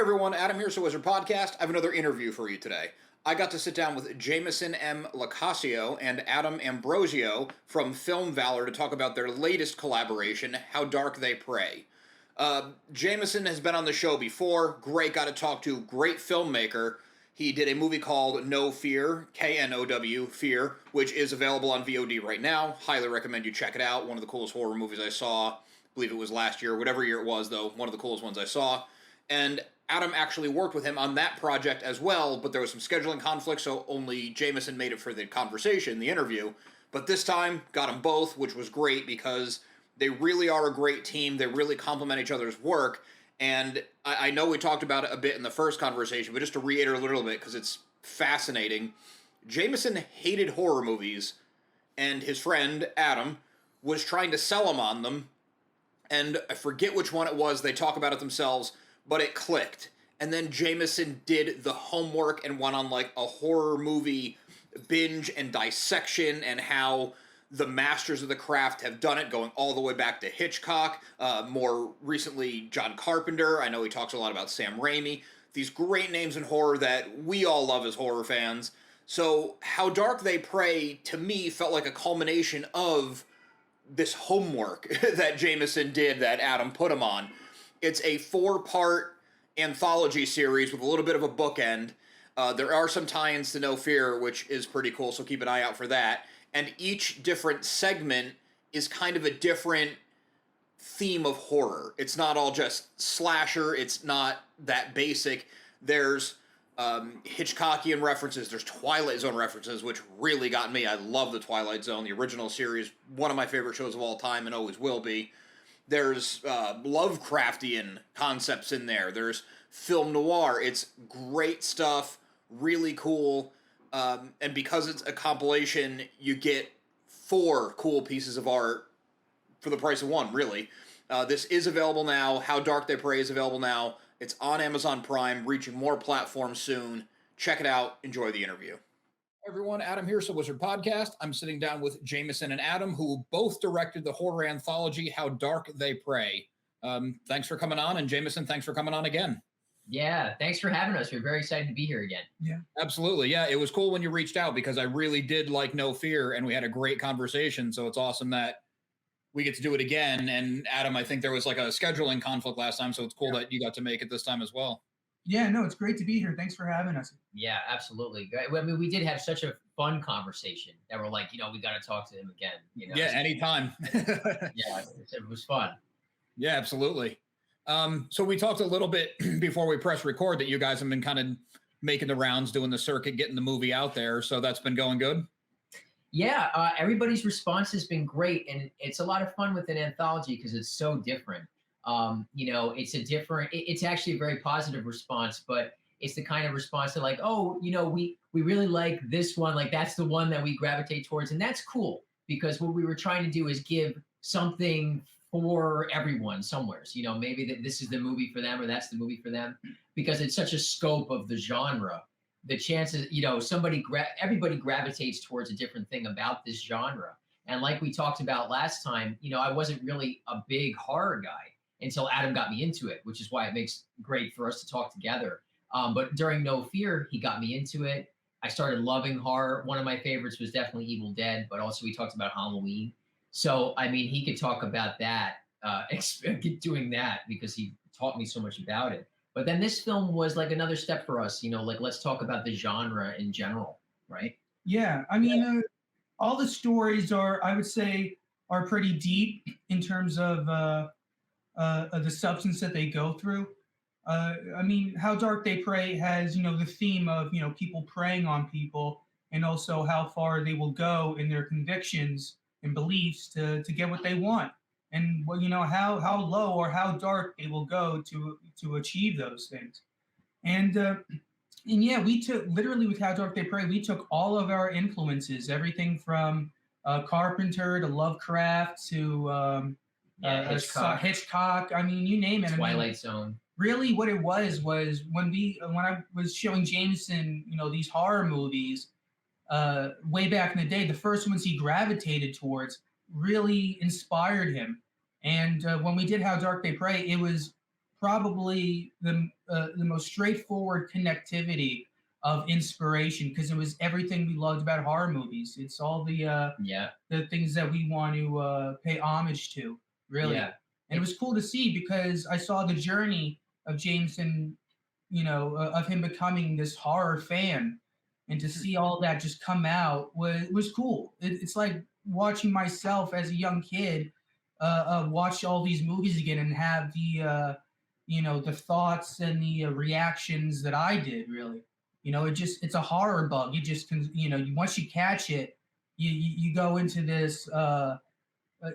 everyone, Adam here, So Wizard Podcast. I have another interview for you today. I got to sit down with Jamison LoCascio and Adam Ambrosio from Film Valor to talk about their latest collaboration, How Dark They Pray. Jamison has been on the show before, great guy to talk to, great filmmaker. He did a movie called No Fear, K-N-O-W, Fear, which is available on VOD right now. Highly recommend you check it out. One of the coolest horror movies I saw. I believe it was last year, whatever year it was, though. One of the coolest ones I saw. And Adam actually worked with him on that project as well, but there was some scheduling conflict, so only Jamison made it for the conversation, the interview. But this time, got them both, which was great because they really are a great team. They really complement each other's work. And I know we talked about it a bit in the first conversation, but just to reiterate a little bit, because it's fascinating, Jamison hated horror movies, and his friend, Adam, was trying to sell him on them, and I forget which one it was, they talk about it themselves, but it clicked. And then Jamison did the homework and went on like a horror movie binge and dissection and how the masters of the craft have done it, going all the way back to Hitchcock, more recently John Carpenter. I know he talks a lot about Sam Raimi. These great names in horror that we all love as horror fans. So How Dark They Pray, to me, felt like a culmination of this homework that Jamison did that Adam put him on. It's a 4-part anthology series with a little bit of a bookend. There are some tie-ins to No Fear, which is pretty cool, so keep an eye out for that. And each different segment is kind of a different theme of horror. It's not all just slasher. It's not that basic. There's Hitchcockian references. There's Twilight Zone references, which really got me. I love the Twilight Zone, the original series, one of my favorite shows of all time and always will be. There's Lovecraftian concepts in there. There's film noir. It's great stuff, really cool. And because it's a compilation, you get 4 cool pieces of art for the price of 1, really. This is available now. How Dark They Pray is available now. It's on Amazon Prime, reaching more platforms soon. Check it out. Enjoy the interview. Everyone, Adam here, So Wizard Podcast. I'm sitting down with Jamison and Adam, who both directed the horror anthology, How Dark They Pray. Thanks for coming on, and Jamison, thanks for coming on again. Yeah, thanks for having us. We're very excited to be here again. Yeah, absolutely. Yeah, it was cool when you reached out because I really did like No Fear, and we had a great conversation, so it's awesome that we get to do it again. And Adam, I think there was like a scheduling conflict last time, so it's cool that you got to make it this time as well. Yeah, no, it's great to be here. Thanks for having us. Yeah, absolutely. I mean, we did have such a fun conversation that we're like, we got to talk to him again. Yeah, anytime. Yeah, it was fun. Yeah, absolutely. So we talked a little bit before we press record that you guys have been kind of making the rounds, doing the circuit, getting the movie out there. So that's been going good. Yeah, everybody's response has been great, and it's a lot of fun with an anthology because it's so different. It's actually a very positive response, but it's the kind of response that like, oh, we really like this one. Like that's the one that we gravitate towards. And that's cool because what we were trying to do is give something for everyone somewhere. So, maybe that this is the movie for them or that's the movie for them because it's such a scope of the genre. The chances, everybody gravitates towards a different thing about this genre. And like we talked about last time, I wasn't really a big horror guy until Adam got me into it, which is why it makes great for us to talk together. But during No Fear, he got me into it. I started loving horror. One of my favorites was definitely Evil Dead, but also we talked about Halloween. So, I mean, he could talk about that, doing that because he taught me so much about it. But then this film was like another step for us, like let's talk about the genre in general, right? Yeah, I mean, all the stories I would say, are pretty deep in terms of the substance that they go through. I mean, How Dark They Pray has, the theme of, people preying on people and also how far they will go in their convictions and beliefs to get what they want. And, how low or how dark they will go to achieve those things. And yeah, we took, literally with How Dark They Pray, we took all of our influences, everything from Carpenter to Lovecraft to Hitchcock. I mean, you name it. Twilight Zone. Really, what it was when I was showing Jamison, these horror movies, way back in the day, the first ones he gravitated towards really inspired him. And when we did How Dark They Pray, it was probably the most straightforward connectivity of inspiration, because it was everything we loved about horror movies. It's all Yeah. the things that we want to pay homage to, really. Yeah. And it was cool to see, because I saw the journey of Jameson, of him becoming this horror fan, and to see all that just come out was cool. It's like watching myself as a young kid watch all these movies again and have the thoughts and the reactions that I did. Really, it's a horror bug. You just can, once you catch it, you go into this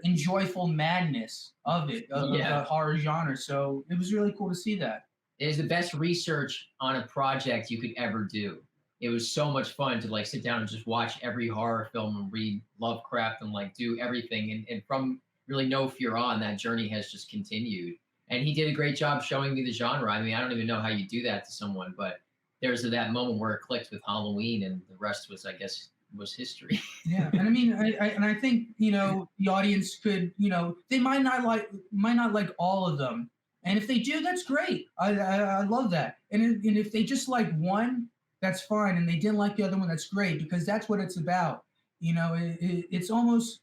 enjoyable madness of it, of the horror genre. So it was really cool to see that. It is the best research on a project you could ever do. It was so much fun to like sit down and just watch every horror film and read Lovecraft and like do everything. And from really No Fear on, that journey has just continued. And he did a great job showing me the genre. I mean, I don't even know how you do that to someone, but there's that moment where it clicked with Halloween, and the rest was, I guess, was history. Yeah, and I mean, I think the audience could, they might not like all of them, and if they do, that's great. I love that. And if they just like one, that's fine, and they didn't like the other one, that's great, because that's what it's about. It's almost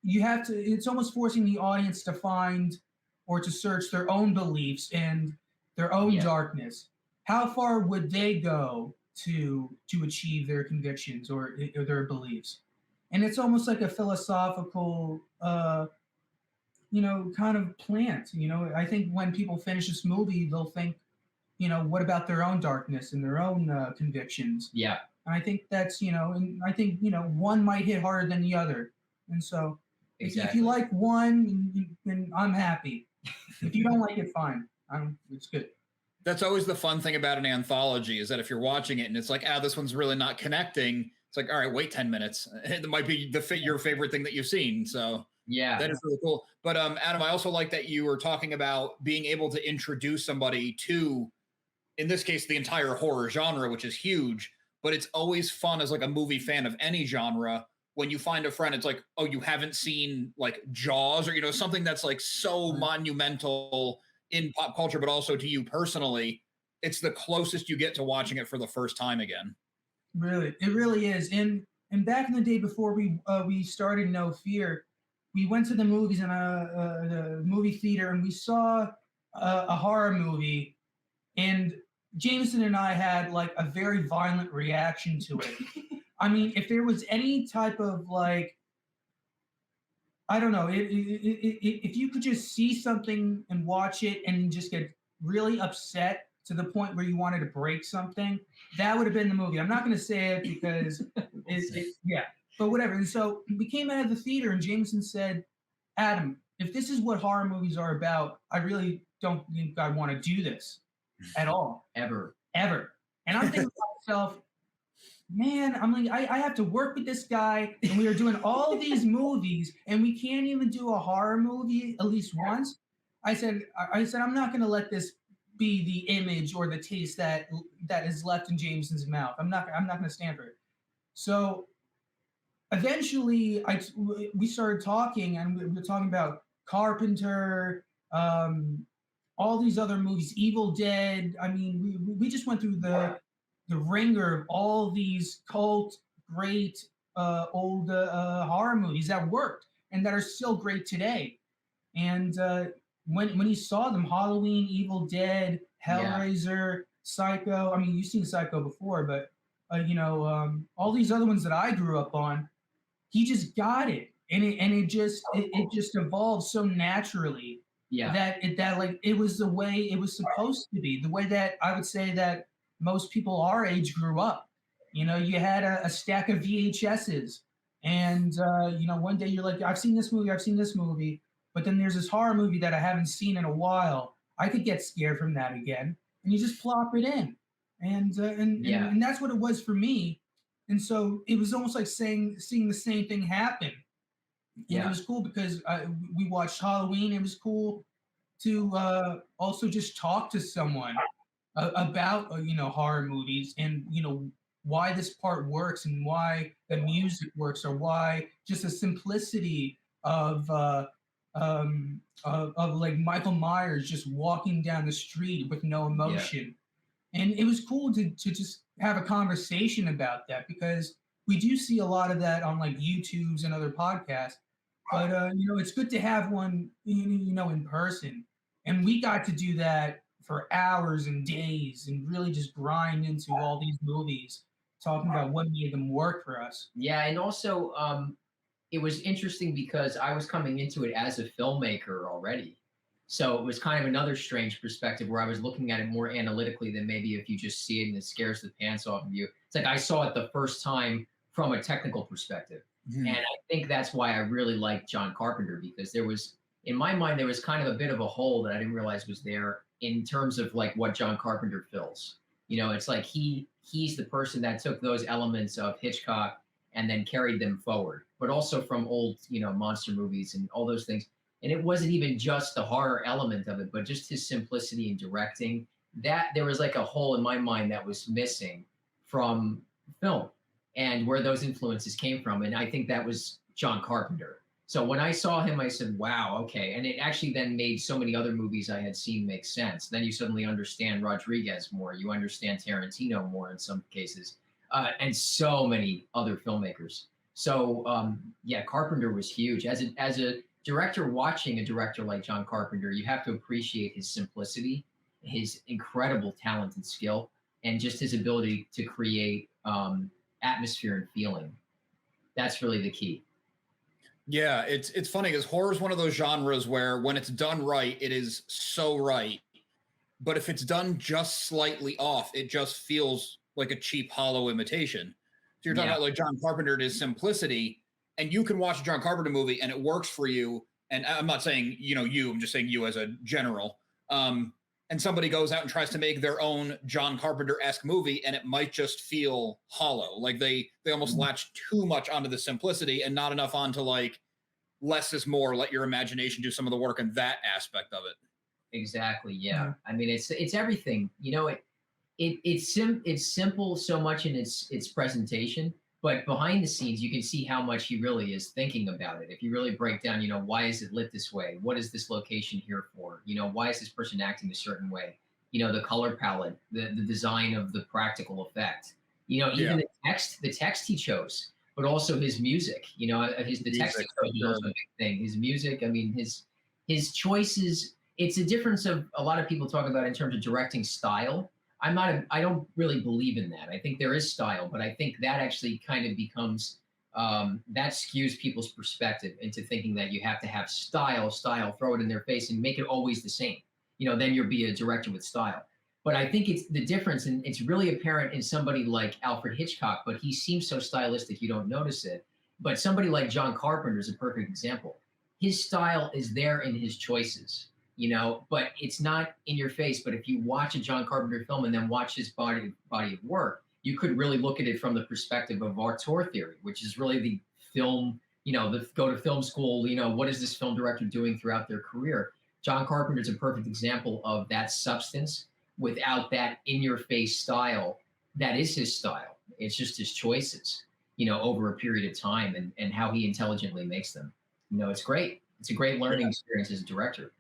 it's almost forcing the audience to find or to search their own beliefs and their own darkness. How far would they go to achieve their convictions or their beliefs? And it's almost like a philosophical kind of plant. I think when people finish this movie, they'll think, what about their own darkness and their own convictions? Yeah. And I think that's, and I think, one might hit harder than the other. And so if you like one, then I'm happy. If you don't like it, fine. It's good. That's always the fun thing about an anthology, is that if you're watching it and it's like, this one's really not connecting, it's like, all right, wait 10 minutes. It might be your favorite thing that you've seen. So yeah, that is really cool. But Adam, I also like that you were talking about being able to introduce somebody to, in this case, the entire horror genre, which is huge. But it's always fun as like a movie fan of any genre when you find a friend. It's like, oh, you haven't seen like Jaws or something that's like so monumental in pop culture, but also to you personally. It's the closest you get to watching it for the first time again. Really, it really is. And back in the day before we started No Fear, we went to the movies in the movie theater, and we saw a horror movie, and Jamison and I had like a very violent reaction to it. I mean, if there was any type of like, I don't know, if you could just see something and watch it and just get really upset to the point where you wanted to break something, that would have been the movie. I'm not going to say it because but whatever. And so we came out of the theater, and Jamison said, Adam, if this is what horror movies are about, I really don't think I want to do this at all. Ever. And I'm thinking to myself, man, I'm like, I have to work with this guy, and we are doing all these movies, and we can't even do a horror movie at least once. I said, I'm not going to let this be the image or the taste that is left in Jameson's mouth. I'm not going to stand for it. So eventually, we started talking, and we were talking about Carpenter, all these other movies, Evil Dead. I mean, we just went through the ringer of all these cult great old horror movies that worked and that are still great today. And when you saw them, Halloween, Evil Dead, Hellraiser, Psycho. I mean, you've seen Psycho before, but all these other ones that I grew up on, he just got it, and it just evolved so naturally. Yeah. That it was the way it was supposed to be, the way that I would say that most people our age grew up. You had a stack of VHSs, and one day you're like, I've seen this movie, but then there's this horror movie that I haven't seen in a while. I could get scared from that again, and you just plop it in, and that's what it was for me. And so it was almost like seeing the same thing happen. And it was cool because we watched Halloween. It was cool to also just talk to someone about horror movies, and why this part works, and why the music works, or why just the simplicity of of like Michael Myers just walking down the street with no emotion. And it was cool to just have a conversation about that, because we do see a lot of that on like YouTubes and other podcasts. But it's good to have one, in person. And we got to do that for hours and days and really just grind into all these movies, talking about what made them work for us. Yeah, and also it was interesting because I was coming into it as a filmmaker already. So it was kind of another strange perspective where I was looking at it more analytically than maybe if you just see it and it scares the pants off of you. It's like I saw it the first time from a technical perspective. Mm-hmm. And I think that's why I really like John Carpenter, because there was, in my mind, there was kind of a bit of a hole that I didn't realize was there in terms of like what John Carpenter fills. It's like he's the person that took those elements of Hitchcock and then carried them forward, but also from old, monster movies and all those things. And it wasn't even just the horror element of it, but just his simplicity in directing. That there was like a hole in my mind that was missing from film and where those influences came from. And I think that was John Carpenter. So when I saw him, I said, wow, okay. And it actually then made so many other movies I had seen make sense. Then you suddenly understand Rodriguez more. You understand Tarantino more in some cases, and so many other filmmakers. So Carpenter was huge. As a director, watching a director like John Carpenter, you have to appreciate his simplicity, his incredible talent and skill, and just his ability to create atmosphere and feeling. That's really the key. Yeah, it's funny because horror is one of those genres where when it's done right, it is so right. But if it's done just slightly off, it just feels like a cheap, hollow imitation. So you're talking about like John Carpenter and his simplicity, and you can watch a John Carpenter movie and it works for you. And I'm not saying, I'm just saying you as a general. And somebody goes out and tries to make their own John Carpenter-esque movie, and it might just feel hollow. Like they almost latch too much onto the simplicity and not enough onto like less is more. Let your imagination do some of the work in that aspect of it. Exactly. Yeah. Mm-hmm. I mean, it's everything. It's simple so much in its presentation, but behind the scenes, you can see how much he really is thinking about it. If you really break down, why is it lit this way? What is this location here for? Why is this person acting a certain way? The color palette, the design of the practical effect, even the text he chose, but also his music, the text he chose is also a big thing. His music, I mean, his choices, it's a difference of a lot of people talk about in terms of directing style. I don't really believe in that. I think there is style, but I think that actually kind of becomes, that skews people's perspective into thinking that you have to have style, throw it in their face and make it always the same. Then you'll be a director with style. But I think it's the difference, and it's really apparent in somebody like Alfred Hitchcock, but he seems so stylistic you don't notice it. But somebody like John Carpenter is a perfect example. His style is there in his choices. But it's not in your face. But if you watch a John Carpenter film and then watch his body of work, you could really look at it from the perspective of auteur theory, which is really the film, go to film school, what is this film director doing throughout their career? John Carpenter is a perfect example of that substance without that in-your-face style. That is his style. It's just his choices, over a period of time and how he intelligently makes them. It's great. It's a great learning experience as a director.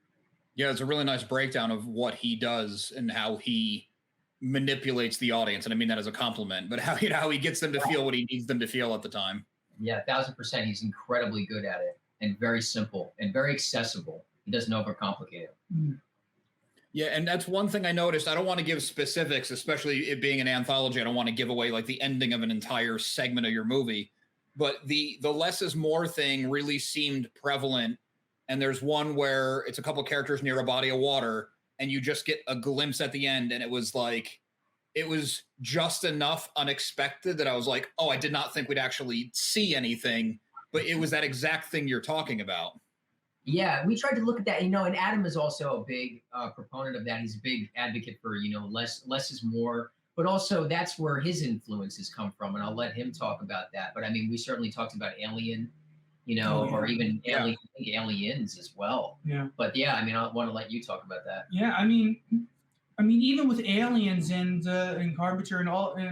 Yeah, it's a really nice breakdown of what he does and how he manipulates the audience. And I mean that as a compliment, but how he gets them to feel what he needs them to feel at the time. Yeah, 1,000%. He's incredibly good at it and very simple and very accessible. He doesn't overcomplicate it. Mm. Yeah, and that's one thing I noticed. I don't want to give specifics, especially it being an anthology. I don't want to give away like the ending of an entire segment of your movie. But the less is more thing really seemed prevalent. And there's one where it's a couple characters near a body of water and you just get a glimpse at the end. And it was just enough unexpected that I was like, oh, I did not think we'd actually see anything, but it was that exact thing you're talking about. Yeah, we tried to look at that, and Adam is also a big proponent of that. He's a big advocate for, less is more, but also that's where his influences come from. And I'll let him talk about that. But I mean, we certainly talked about Alien, or even Aliens as well. Yeah. But yeah, I mean, I want to let you talk about that. Yeah, I mean, even with Aliens and Carpenter and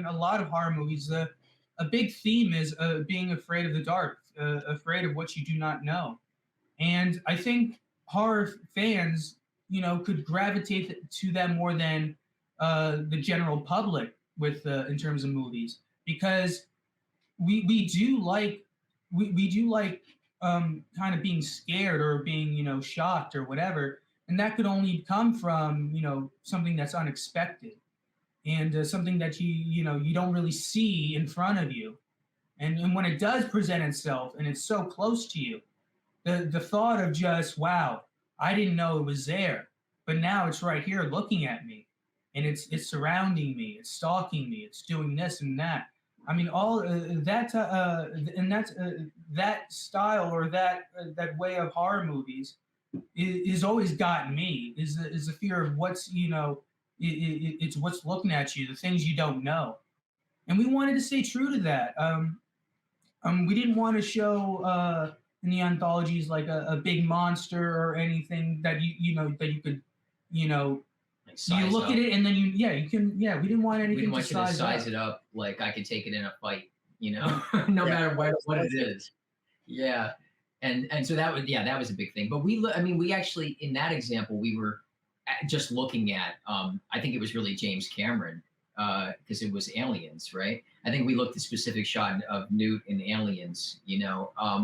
a lot of horror movies, a big theme is being afraid of the dark, afraid of what you do not know. And I think horror fans, could gravitate to them more than the general public with in terms of movies, because we do like we do like kind of being scared or being shocked or whatever, and that could only come from something that's unexpected, and something that you don't really see in front of you, and when it does present itself and it's so close to you, the thought of just, wow, I didn't know it was there, but now it's right here looking at me, and it's surrounding me, it's stalking me, it's doing this and that. I mean, all that and that's that style, or that way of horror movies is always gotten me, is the fear of what's it's what's looking at you, the things you don't know, and we wanted to stay true to that. We didn't want to show in the anthologies like a big monster or anything that that you could you look at it and then you can we didn't want anything we didn't want you to size it up like I could take it in a fight, no matter what it is. Yeah. And so that was a big thing. But we actually, in that example, we were just looking at, I think it was really James Cameron, because it was Aliens, right? I think we looked at a specific shot of Newt in Aliens,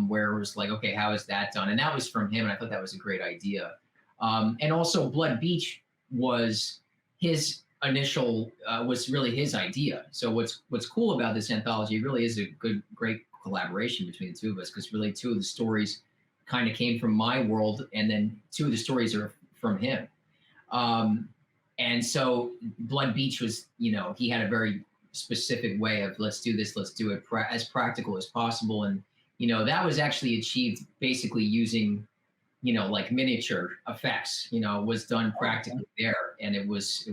where it was like, okay, how is that done? And that was from him, and I thought that was a great idea. And also Blood Beach was his initial, was really his idea. So what's cool about this anthology, it really is a great collaboration between the two of us, because really two of the stories kind of came from my world, and then two of the stories are from him. And so Blood Beach was, he had a very specific way of, let's do this, let's do it as practical as possible. And, that was actually achieved basically using, like miniature effects, was done practically there. And it was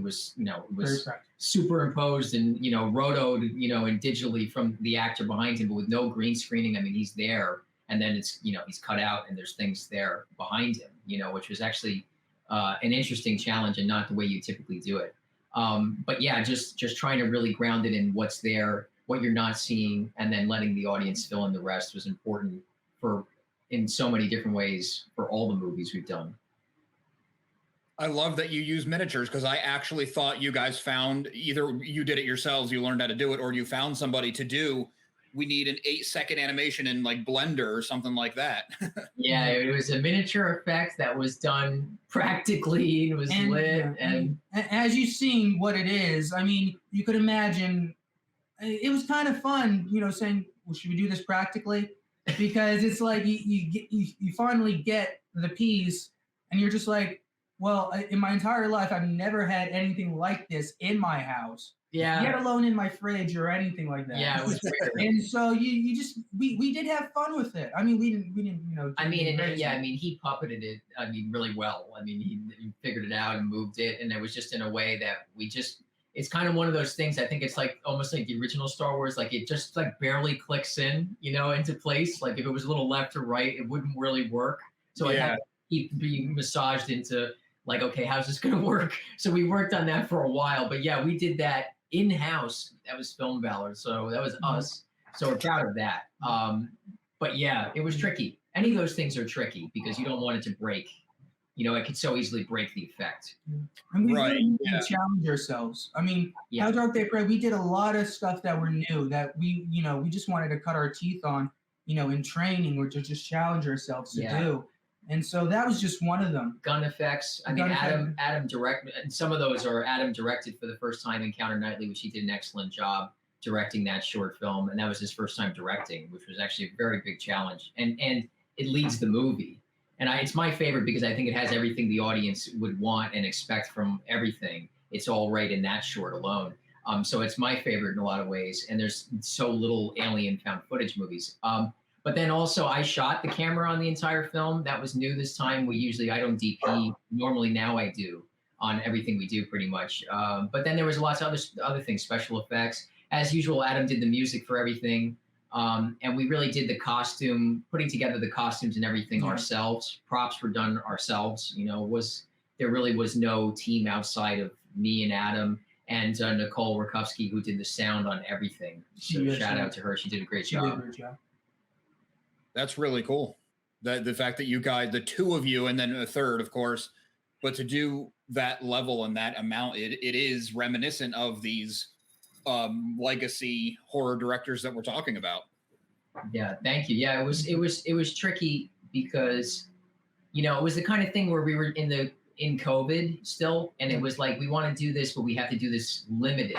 superimposed and, rotoed, and digitally from the actor behind him, but with no green screening. I mean, he's there, and then it's, he's cut out and there's things there behind him, which was actually an interesting challenge and not the way you typically do it. But yeah, just trying to really ground it in what's there, what you're not seeing, and then letting the audience fill in the rest was important in so many different ways for all the movies we've done. I love that you use miniatures, because I actually thought you guys found, either you did it yourselves, you learned how to do it, or you found somebody to do, we need an 8-second animation in like Blender or something like that. Yeah, it was a miniature effect that was done practically. It was lit. And as you've seen what it is, I mean, you could imagine it was kind of fun, saying, well, should we do this practically? Because it's like you finally get the piece, and you're just like, well, in my entire life, I've never had anything like this in my house. Yeah. Let alone in my fridge or anything like that. Yeah, it was weird. And so you just we did have fun with it. I mean, we didn't. I mean, he puppeted it. I mean, really well. I mean, he figured it out and moved it, and it was just in a way that it's kind of one of those things. I think it's like almost like the original Star Wars. Like it just like barely clicks in, into place. Like if it was a little left or right, it wouldn't really work. So it had to keep being massaged into like, okay, how's this gonna work? So we worked on that for a while. But yeah, we did that in-house. That was Film Valor. So that was us. So we're proud of that. But yeah, it was tricky. Any of those things are tricky because you don't want it to break. It could so easily break the effect. And we really challenge ourselves. I mean, How Dark They Pray, we did a lot of stuff that were new that we just wanted to cut our teeth on, in training, or to just challenge ourselves to do. And so that was just one of them. Gun effects. I mean, Adam directed, and some of those are Adam directed for the first time Encounter Nightly, which he did an excellent job directing that short film. And that was his first time directing, which was actually a very big challenge. And it leads the movie. And it's my favorite because I think it has everything the audience would want and expect from everything. It's all right in that short alone. So it's my favorite in a lot of ways. And there's so little alien found footage movies. But then also I shot the camera on the entire film. That was new this time. I don't DP. Normally now I do on everything we do pretty much. But then there was lots of other things, special effects. As usual, Adam did the music for everything. And we really did the putting together the costumes and everything ourselves. Props were done ourselves. There really was no team outside of me and Adam and Nicole Rakowski, who did the sound on everything. So shout out to her. She did a great job. That's really cool. The fact that you guys, the two of you, and then a third, of course, but to do that level and that amount, it is reminiscent of these legacy horror directors that we're talking about. Yeah, thank you. Yeah, it was tricky because, it was the kind of thing where we were in COVID still, and it was like we want to do this, but we have to do this limited.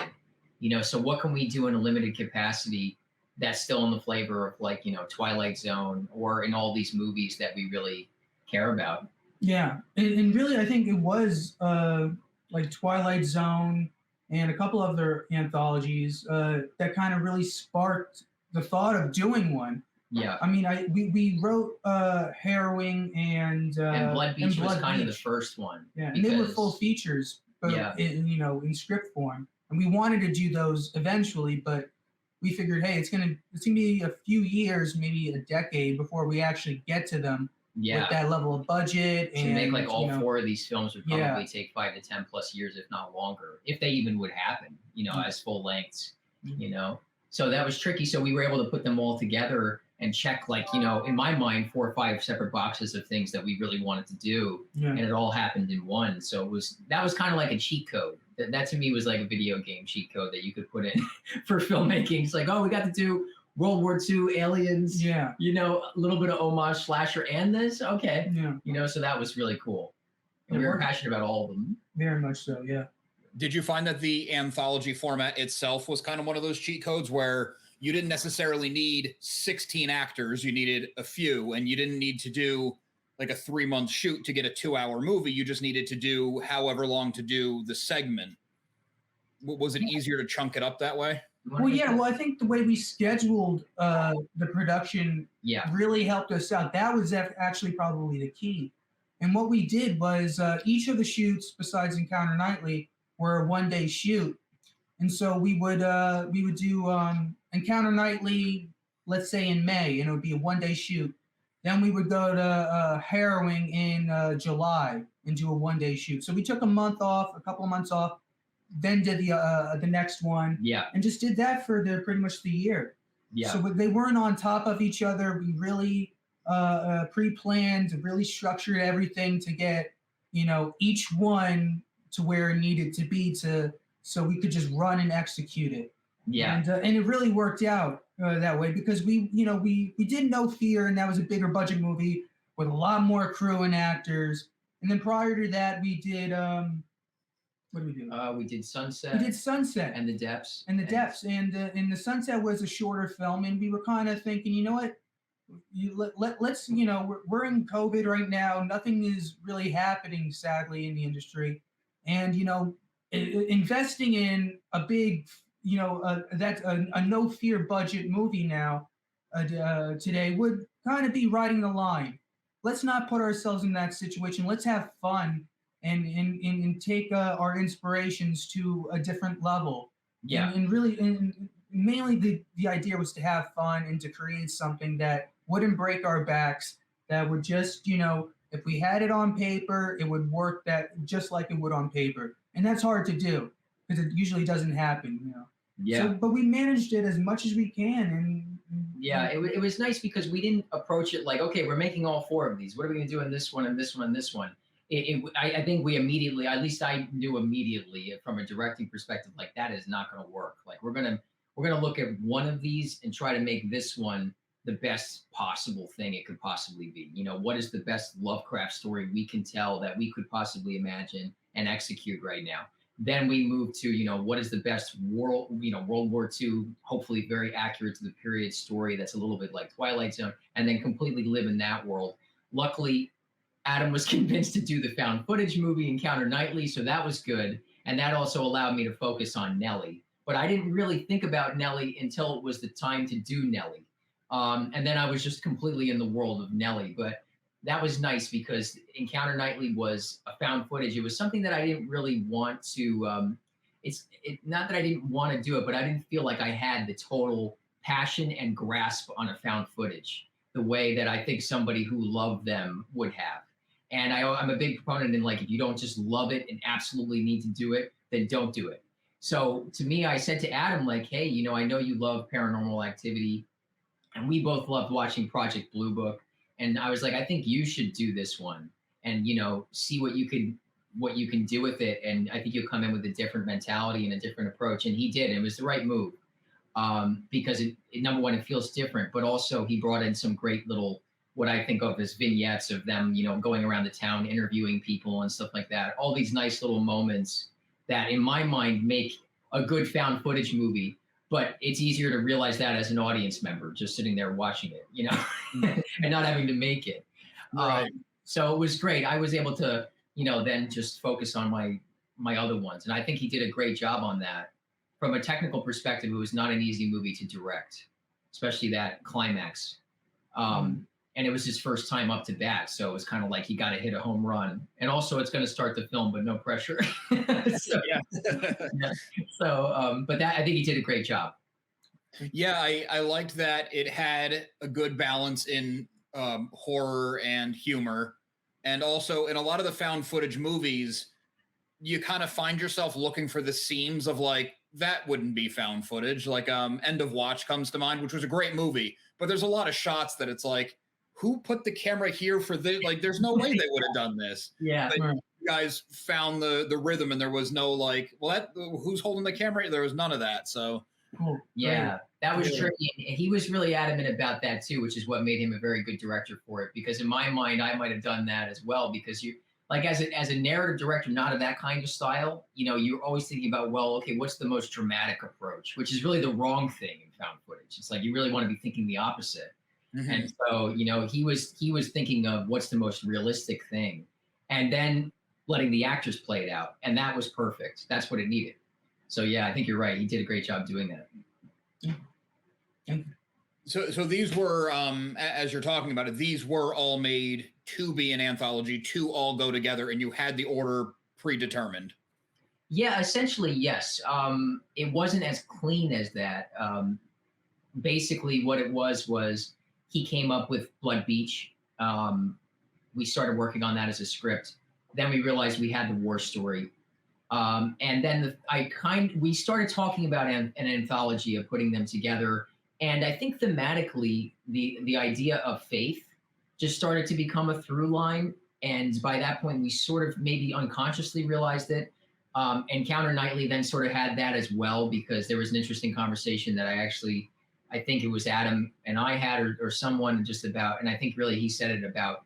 So what can we do in a limited capacity that's still in the flavor of like Twilight Zone or in all these movies that we really care about. Yeah, and really, I think it was like Twilight Zone and a couple other anthologies that kind of really sparked the thought of doing one. Yeah. I mean, we wrote Harrowing and Blood Beach was kind of the first one. Yeah, and they were full features, but in script form. And we wanted to do those eventually, but we figured, hey, it's gonna be a few years, maybe a decade before we actually get to them. Yeah. With that level of budget. To make like all four of these films would probably take 5 to 10 plus years, if not longer, if they even would happen, as full lengths, So that was tricky. So we were able to put them all together and check, like, in my mind, 4 or 5 separate boxes of things that we really wanted to do. Yeah. And it all happened in one. So that was kind of like a cheat code. That to me was like a video game cheat code that you could put in for filmmaking. It's like, oh, we got to do World War II, aliens, a little bit of homage slasher and this. Okay. Yeah. So that was really cool. And we were passionate about all of them. Very much so. Yeah. Did you find that the anthology format itself was kind of one of those cheat codes where you didn't necessarily need 16 actors, you needed a few, and you didn't need to do like a 3-month shoot to get a 2-hour movie. You just needed to do however long to do the segment. Was it easier to chunk it up that way? Well, yeah. Well, I think the way we scheduled the production really helped us out. That was actually probably the key. And what we did was each of the shoots, besides Encounter Nightly, were a 1-day shoot. And so we would do Encounter Nightly, let's say in May, and it would be a 1-day shoot. Then we would go to Harrowing in July and do a 1-day shoot. So we took a couple of months off, then did the next one, and just did that for pretty much the year. Yeah. So they weren't on top of each other. We really pre-planned, really structured everything to get each one to where it needed to be so we could just run and execute it. Yeah. And it really worked out that way because we did No Fear, and that was a bigger budget movie with a lot more crew and actors. And then prior to that, we did what did we do? We did Sunset. We did Sunset. And The Depths. And the Sunset was a shorter film, and we were kind of thinking, you know what? Let's we're in COVID right now. Nothing is really happening, sadly, in the industry, and investing in a big that's a No Fear budget movie now today would kind of be riding the line. Let's not put ourselves in that situation. Let's have fun and take our inspirations to a different level. Yeah. And really, mainly the idea was to have fun and to create something that wouldn't break our backs, that would just, if we had it on paper, it would work that just like it would on paper. And that's hard to do because it usually doesn't happen, Yeah. So, but we managed it as much as we can. Yeah, it was nice because we didn't approach it like, okay, we're making all 4 of these. What are we going to do in this one and this one and this one? I think we immediately, at least I knew immediately from a directing perspective, like that is not going to work. Like we're gonna look at one of these and try to make this one the best possible thing it could possibly be. What is the best Lovecraft story we can tell that we could possibly imagine and execute right now? Then we move to, what is the best World War II, hopefully very accurate to the period story that's a little bit like Twilight Zone, and then completely live in that world. Luckily, Adam was convinced to do the found footage movie Encounter Nightly, so that was good. And that also allowed me to focus on Nellie. But I didn't really think about Nellie until it was the time to do Nellie. And then I was just completely in the world of Nellie. But that was nice because Encounter Nightly was a found footage. It was something that I didn't really want to, not that I didn't want to do it, but I didn't feel like I had the total passion and grasp on a found footage the way that I think somebody who loved them would have. And I'm a big proponent in like, if you don't just love it and absolutely need to do it, then don't do it. So to me, I said to Adam, like, hey, I know you love Paranormal Activity, and we both loved watching Project Blue Book. And I was like, I think you should do this one and, see what you can do with it. And I think you'll come in with a different mentality and a different approach. And he did. It was the right move. Because number one, it feels different, but also he brought in some great little, what I think of as vignettes of them, going around the town, interviewing people and stuff like that. All these nice little moments that in my mind make a good found footage movie, but it's easier to realize that as an audience member, just sitting there watching it, and not having to make it. Right. So it was great. I was able to, then just focus on my other ones. And I think he did a great job on that. From a technical perspective, it was not an easy movie to direct, especially that climax. And it was his first time up to bat. So it was kind of like he got to hit a home run. And also it's going to start the film, but no pressure. So, yeah. So, but I think he did a great job. Yeah, I liked that it had a good balance in horror and humor. And also in a lot of the found footage movies, you kind of find yourself looking for the seams of like, that wouldn't be found footage. Like End of Watch comes to mind, which was a great movie. But there's a lot of shots that it's like, who put the camera here for this? Like, there's no way they would have done this. Yeah. But you guys found the rhythm and there was no like, well, who's holding the camera? There was none of that. So Cool. Yeah, Great. that was tricky. And he was really adamant about that too, which is what made him a very good director for it. Because in my mind, I might have done that as well. Because you, like, as a narrative director, not of that kind of style, you're always thinking about, well, okay, what's the most dramatic approach? Which is really the wrong thing in found footage. It's like you really want to be thinking the opposite. Mm-hmm. And so, he was thinking of what's the most realistic thing, and then letting the actors play it out, and that was perfect. That's what it needed. So yeah, I think you're right. He did a great job doing that. So these were, as you're talking about it, these were all made to be an anthology, to all go together, and you had the order predetermined. Yeah, essentially, yes. It wasn't as clean as that. Basically, what it was he came up with Blood Beach. We started working on that as a script. Then we realized we had the war story. And then we started talking about an anthology of putting them together. And I think thematically, the idea of faith just started to become a through line. And by that point, we sort of maybe unconsciously realized it. Encounter Nightly then sort of had that as well, because there was an interesting conversation that I think it was Adam and I had, or someone just about, and I think really he said it about,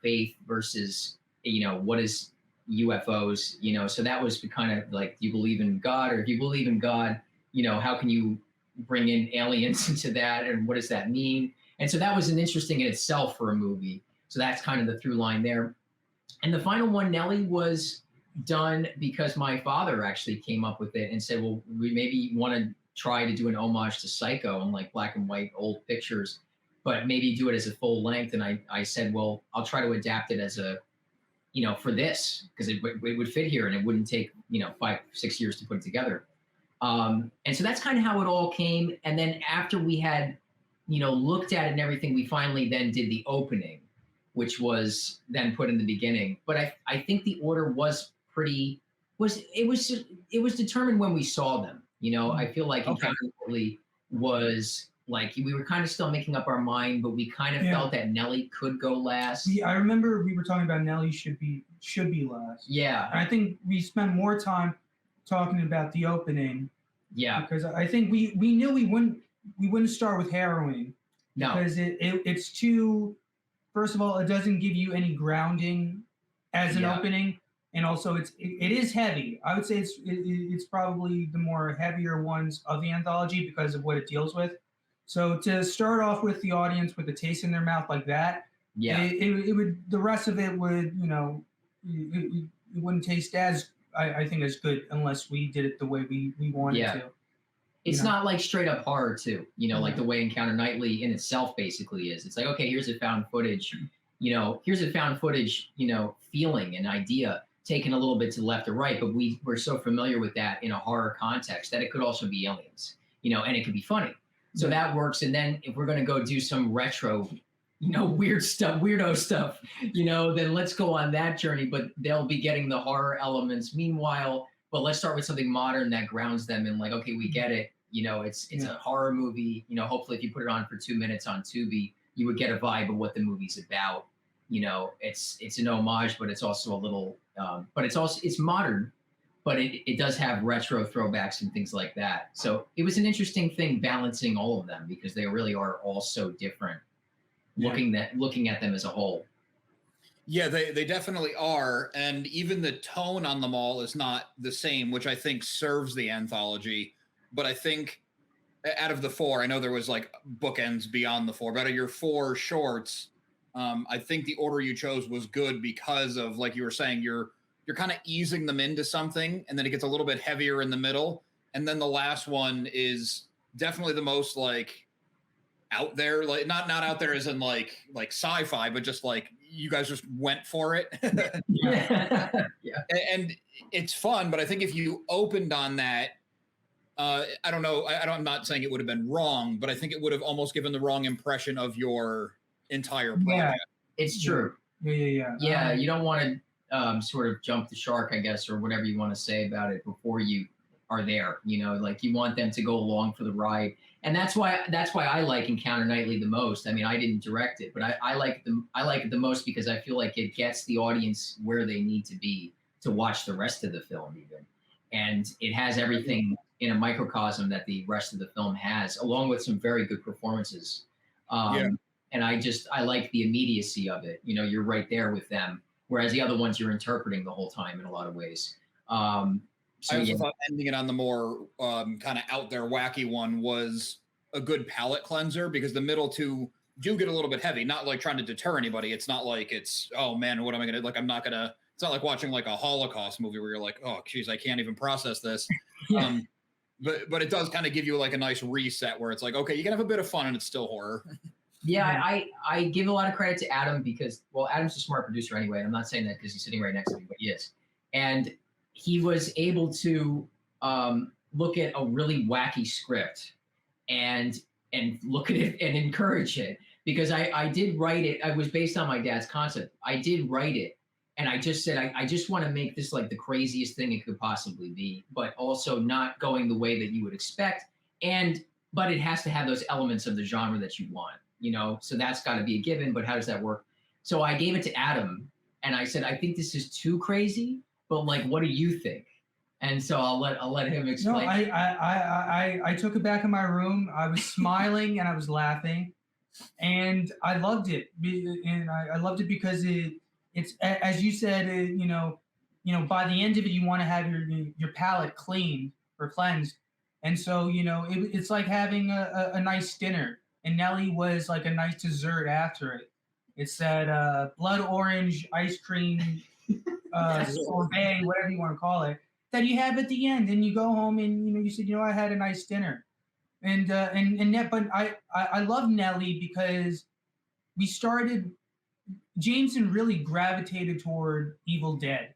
faith versus, what is UFOs, so that was kind of like, do you believe in God? Or if you believe in God, how can you bring in aliens into that? And what does that mean? And so that was an interesting in itself for a movie. So that's kind of the through line there. And the final one, Nellie, was done because my father actually came up with it and said, well, we maybe want to try to do an homage to Psycho and like black and white old pictures, but maybe do it as a full length. And I said, well, I'll try to adapt it as a, for this, because it would fit here and it wouldn't take, 5-6 years to put it together. And so that's kind of how it all came. And then after we had, looked at it and everything, we finally then did the opening, which was then put in the beginning. But I think the order was it was determined when we saw them. I feel like Encounter Nightly was like, we were kind of still making up our mind, but we kind of felt that Nellie could go last. I remember we were talking about Nellie should be last. Yeah. And I think we spent more time talking about the opening. Yeah. Because I think we knew we wouldn't start with Harrowing. No. Because it's too, first of all, it doesn't give you any grounding as an opening. And also it is heavy. I would say it's probably the more heavier ones of the anthology because of what it deals with. So to start off with the audience with a taste in their mouth like that, it would, the rest of it would, it wouldn't taste as, I think, as good unless we did it the way we wanted to. It's not like straight up horror too, like the way Encounter Nightly in itself basically is. It's like, okay, here's a found footage, feeling and idea taken a little bit to the left or right, but we're so familiar with that in a horror context that it could also be aliens, and it could be funny. So that works. And then if we're going to go do some retro, weirdo stuff, then let's go on that journey, but they'll be getting the horror elements meanwhile. But let's start with something modern that grounds them in, like, okay, we get it. It's a horror movie. Hopefully if you put it on for 2 minutes on Tubi, you would get a vibe of what the movie's about. You know, it's an homage, but it's also a little, but it's modern, but it does have retro throwbacks and things like that. So it was an interesting thing balancing all of them because they really are all so different. Yeah. Looking at them as a whole. Yeah, they definitely are, and even the tone on them all is not the same, which I think serves the anthology. But I think out of the four, I know there was like bookends beyond the four, but out of your four shorts, I think the order you chose was good because of, like you were saying, you're kind of easing them into something, and then it gets a little bit heavier in the middle, and then the last one is definitely the most like out there, like not out there as in like sci-fi, but just like you guys just went for it. Yeah. Yeah. And it's fun, but I think if you opened on that, I don't know, I'm not saying it would have been wrong, but I think it would have almost given the wrong impression of your entire project. Yeah. It's true. Yeah. Yeah, you don't want to sort of jump the shark, I guess, or whatever you want to say about it before you are there. You know, like you want them to go along for the ride, and that's why I like Encounter Nightly the most. I mean, I didn't direct it, but I like it the most because I feel like it gets the audience where they need to be to watch the rest of the film, even, and it has everything in a microcosm that the rest of the film has, along with some very good performances. And I like the immediacy of it. You know, you're right there with them, whereas the other ones you're interpreting the whole time in a lot of ways. I also thought ending it on the more kind of out there wacky one was a good palate cleanser because the middle two do get a little bit heavy, not like trying to deter anybody. It's not like it's, oh man, what am I going to, like, I'm not going to, it's not like watching like a Holocaust movie where you're like, oh geez, I can't even process this. Yeah. But it does kind of give you like a nice reset where it's like, okay, you can have a bit of fun and it's still horror. Yeah, I give a lot of credit to Adam because, well, Adam's a smart producer anyway. I'm not saying that because he's sitting right next to me, but he is. And he was able to look at a really wacky script and look at it and encourage it because I did write it. I was based on my dad's concept. I did write it. And I just said, I just want to make this like the craziest thing it could possibly be, but also not going the way that you would expect. But it has to have those elements of the genre that you want, you know? So that's got to be a given, but how does that work? So I gave it to Adam and I said, I think this is too crazy, but like, what do you think? And so I'll let him explain. No, I took it back in my room. I was smiling and I was laughing, and I loved it. And I loved it because it's as you said, you know, by the end of it, you want to have your palate cleaned or cleansed, and so you know, it's like having a nice dinner. And Nelly was like a nice dessert after it. It's that blood orange ice cream sorbet, whatever you want to call it, that you have at the end, and you go home and you know you said, you know, I had a nice dinner, and but I love Nelly because we started. Jameson really gravitated toward Evil Dead,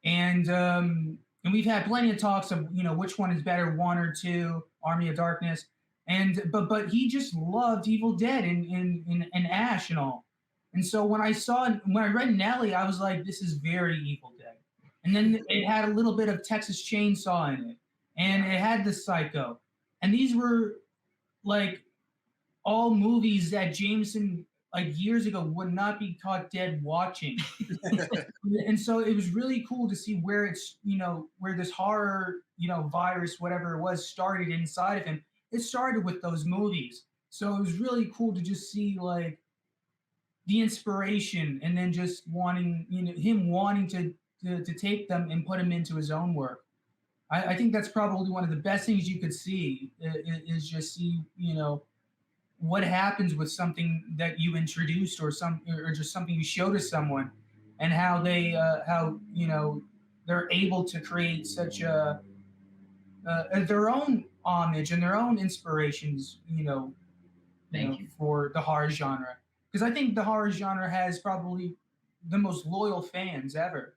and we've had plenty of talks of, you know, which one is better, 1 or 2, Army of Darkness, and but he just loved Evil Dead and Ash and all, and so when I read Nelly, I was like, this is very Evil Dead, and then it had a little bit of Texas Chainsaw in it, and it had the Psycho, and these were like all movies that Jameson like years ago would not be caught dead watching. And so it was really cool to see where it's, you know, where this horror, you know, virus, whatever it was, started inside of him. It started with those movies. So it was really cool to just see like the inspiration and then just wanting, you know, him wanting to take them and put them into his own work. I think that's probably one of the best things you could see is just see, you know, what happens with something that you introduced or just something you show to someone, and how they you know they're able to create such their own homage and their own inspirations, you know, for the horror genre, because I think the horror genre has probably the most loyal fans ever,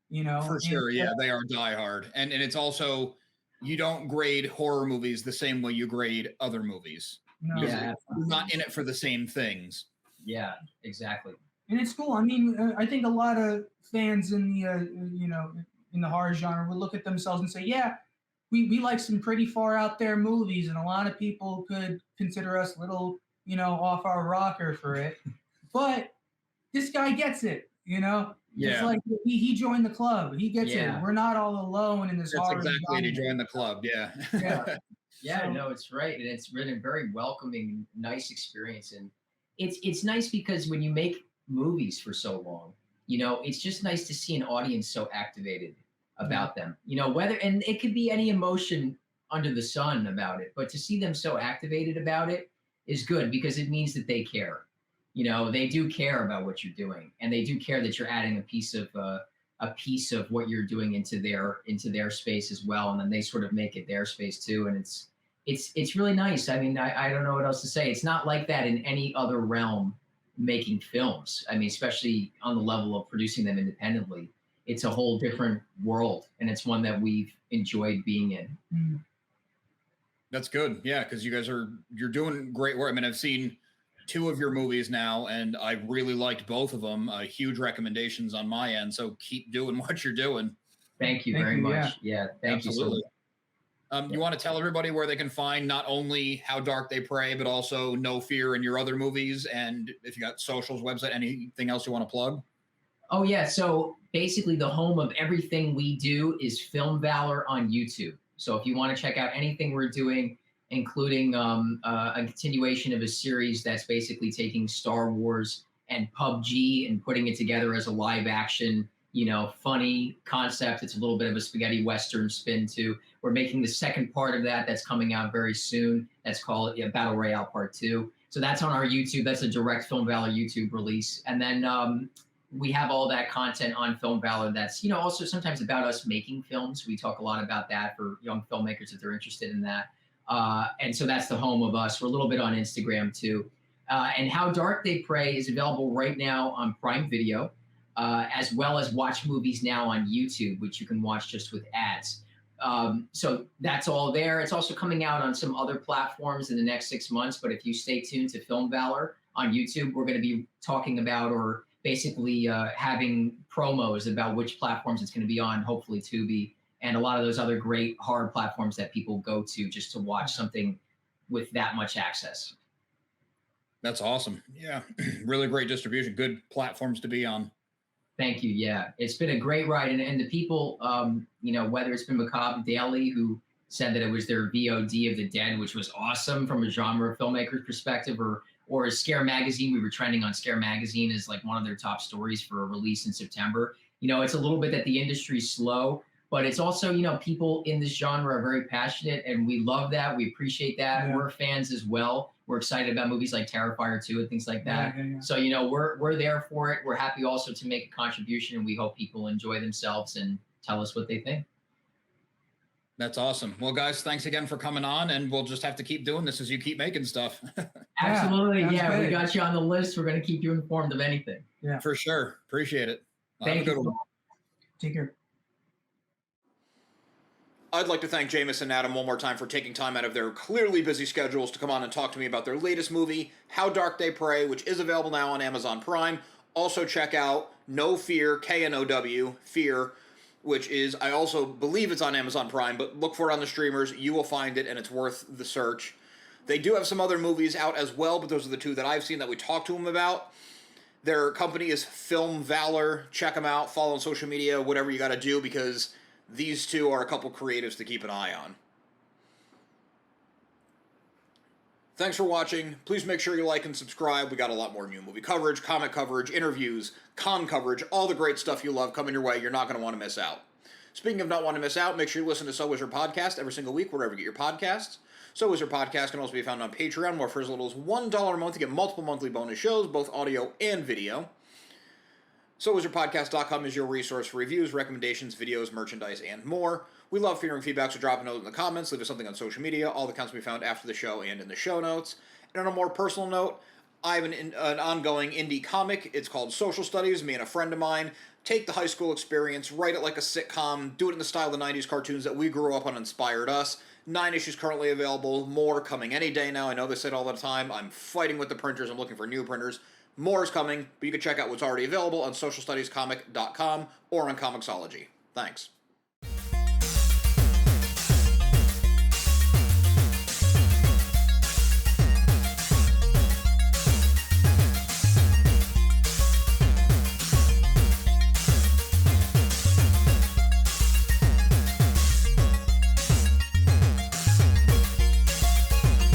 you know. For sure, yeah, they are diehard, and it's also, you don't grade horror movies the same way you grade other movies. No. Yeah, you're not in it for the same things. Yeah, exactly. And it's cool. I mean, I think a lot of fans in the you know, in the horror genre would look at themselves and say, yeah, we like some pretty far out there movies, and a lot of people could consider us little off our rocker for it. But this guy gets it, It's like he joined the club. He gets it. We're not all alone in this horror. That's exactly it. He joined the club. Yeah. Yeah, no, it's right. And it's really a very welcoming, nice experience. And it's nice because when you make movies for so long, it's just nice to see an audience so activated about them. And it could be any emotion under the sun about it, but to see them so activated about it is good because it means that they care. They do care about what you're doing, and they do care that you're adding a piece of what you're doing into their space as well, and then they sort of make it their space too. And it's really nice. I mean, I don't know what else to say. It's not like that in any other realm making films. I mean, especially on the level of producing them independently. It's a whole different world, and it's one that we've enjoyed being in. Mm. That's good. Yeah, because you're doing great work. I mean, I've seen 2 of your movies now, and I really liked both of them. Huge recommendations on my end. So keep doing what you're doing. Thank you very much. Yeah, thank you so much. You want to tell everybody where they can find not only How Dark They Pray, but also No Fear and your other movies, and if you got socials, website, anything else you want to plug? Oh yeah, so basically the home of everything we do is Film Valor on YouTube. So if you want to check out anything we're doing, including a continuation of a series that's basically taking Star Wars and PUBG and putting it together as a live action, funny concept. It's a little bit of a spaghetti Western spin too. We're making the second part of that's coming out very soon. That's called Battle Royale Part 2. So that's on our YouTube. That's a direct Film Valor YouTube release. And then we have all that content on Film Valor that's, also sometimes about us making films. We talk a lot about that for young filmmakers if they're interested in that. And so that's the home of us. We're a little bit on Instagram too. And How Dark They Pray is available right now on Prime Video, as well as Watch Movies Now on YouTube, which you can watch just with ads. So that's all there. It's also coming out on some other platforms in the next 6 months. But if you stay tuned to Film Valor on YouTube, we're going to be talking about or basically having promos about which platforms it's going to be on, hopefully Tubi, and a lot of those other great horror platforms that people go to just to watch something with that much access. That's awesome. Yeah, really great distribution. Good platforms to be on. Thank you. Yeah, it's been a great ride. And the people, whether it's been Macabre Daily, who said that it was their VOD of the Dead, which was awesome from a genre filmmaker's perspective, or Scare Magazine. We were trending on Scare Magazine as like one of their top stories for a release in September. It's a little bit that the industry's slow, but it's also, people in this genre are very passionate, and we love that. We appreciate that. Yeah. We're fans as well. We're excited about movies like Terrifier 2 and things like that. Yeah. So, we're there for it. We're happy also to make a contribution, and we hope people enjoy themselves and tell us what they think. That's awesome. Well, guys, thanks again for coming on, and we'll just have to keep doing this as you keep making stuff. Absolutely. Yeah, we got you on the list. We're going to keep you informed of anything. Yeah, for sure. Appreciate it. Thank you. Take care. I'd like to thank Jamison and Adam one more time for taking time out of their clearly busy schedules to come on and talk to me about their latest movie, How Dark They Pray, which is available now on Amazon Prime. Also check out No Fear, K-N-O-W, Fear, which is, I also believe it's on Amazon Prime, but look for it on the streamers. You will find it, and it's worth the search. They do have some other movies out as well, but those are the 2 that I've seen that we talked to them about. Their company is Film Valor. Check them out. Follow on social media, whatever you got to do, because these 2 are a couple creatives to keep an eye on. Thanks for watching. Please make sure you like and subscribe. We got a lot more new movie coverage, comic coverage, interviews, con coverage, all the great stuff you love coming your way. You're not going to want to miss out. Speaking of not wanting to miss out, make sure you listen to So Is Your Podcast every single week, wherever you get your podcasts. So Is Your Podcast can also be found on Patreon, where for as little as $1 a month, you get multiple monthly bonus shows, both audio and video. SoIsYourPodcast.com is your resource for reviews, recommendations, videos, merchandise, and more. We love hearing feedback, so drop a note in the comments, leave us something on social media. All the accounts can be found after the show and in the show notes. And on a more personal note, I have an ongoing indie comic. It's called Social Studies. Me and a friend of mine take the high school experience, write it like a sitcom, do it in the style of the 90s cartoons that we grew up on, inspired us. 9 issues currently available, more coming any day now. I know they say it all the time. I'm fighting with the printers. I'm looking for new printers. More is coming, but you can check out what's already available on socialstudiescomic.com or on Comixology. Thanks.